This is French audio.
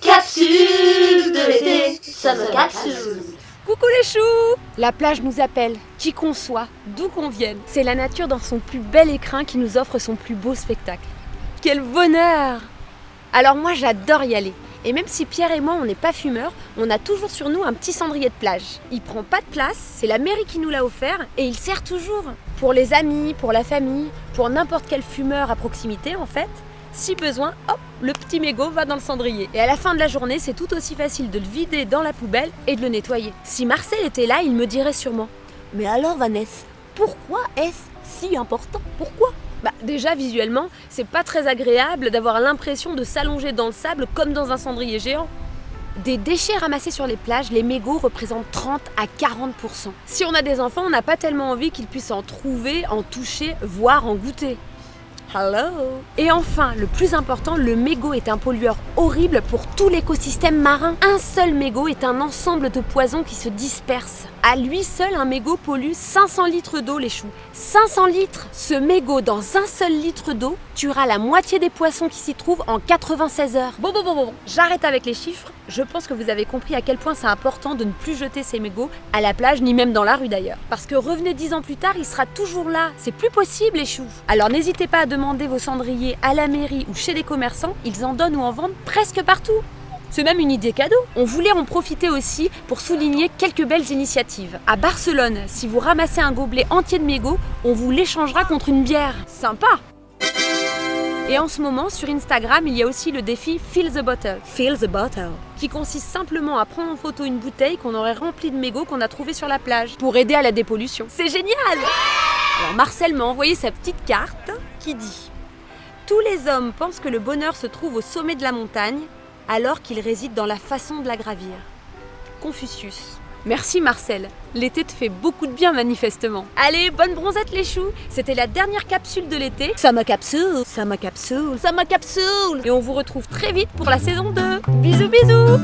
Capsule de l'été, Summer Capsule. Coucou les choux! La plage nous appelle, qui qu'on soit, d'où qu'on vienne. C'est la nature dans son plus bel écrin qui nous offre son plus beau spectacle. Quel bonheur! Alors moi j'adore y aller. Et même si Pierre et moi on n'est pas fumeurs, on a toujours sur nous un petit cendrier de plage. Il prend pas de place, c'est la mairie qui nous l'a offert et il sert toujours. Pour les amis, pour la famille, pour n'importe quel fumeur à proximité en fait. Si besoin, hop, le petit mégot va dans le cendrier. Et à la fin de la journée, c'est tout aussi facile de le vider dans la poubelle et de le nettoyer. Si Marcel était là, il me dirait sûrement « Mais alors Vanessa, pourquoi est-ce si important? Pourquoi ?» Déjà visuellement, c'est pas très agréable d'avoir l'impression de s'allonger dans le sable comme dans un cendrier géant. Des déchets ramassés sur les plages, les mégots représentent 30 à 40%. Si on a des enfants, on n'a pas tellement envie qu'ils puissent en trouver, en toucher, voire en goûter. Hello. Et enfin, le plus important, le mégot est un pollueur horrible pour tout l'écosystème marin. Un seul mégot est un ensemble de poisons qui se dispersent. À lui seul, un mégot pollue 500 litres d'eau, les choux. 500 litres! Ce mégot, dans un seul litre d'eau, tuera la moitié des poissons qui s'y trouvent en 96 heures. Bon, j'arrête avec les chiffres. Je pense que vous avez compris à quel point c'est important de ne plus jeter ces mégots à la plage, ni même dans la rue d'ailleurs. Parce que revenez 10 ans plus tard, il sera toujours là. C'est plus possible, les choux. Alors n'hésitez pas à demander vos cendriers à la mairie ou chez les commerçants. Ils en donnent ou en vendent presque partout. C'est même une idée cadeau. On voulait en profiter aussi pour souligner quelques belles initiatives. À Barcelone, si vous ramassez un gobelet entier de mégots, on vous l'échangera contre une bière. Sympa! Et en ce moment, sur Instagram, il y a aussi le défi Fill the Bottle. Fill the Bottle. Qui consiste simplement à prendre en photo une bouteille qu'on aurait remplie de mégots qu'on a trouvée sur la plage pour aider à la dépollution. C'est génial! Alors Marcel m'a envoyé sa petite carte qui dit « Tous les hommes pensent que le bonheur se trouve au sommet de la montagne, alors qu'il réside dans la façon de la gravir. Confucius. » Merci Marcel, l'été te fait beaucoup de bien manifestement. Allez, bonne bronzette les choux. C'était la dernière capsule de l'été. Summer Capsule, Summer Capsule, Summer Capsule. Et on vous retrouve très vite pour la saison 2. Bisous bisous.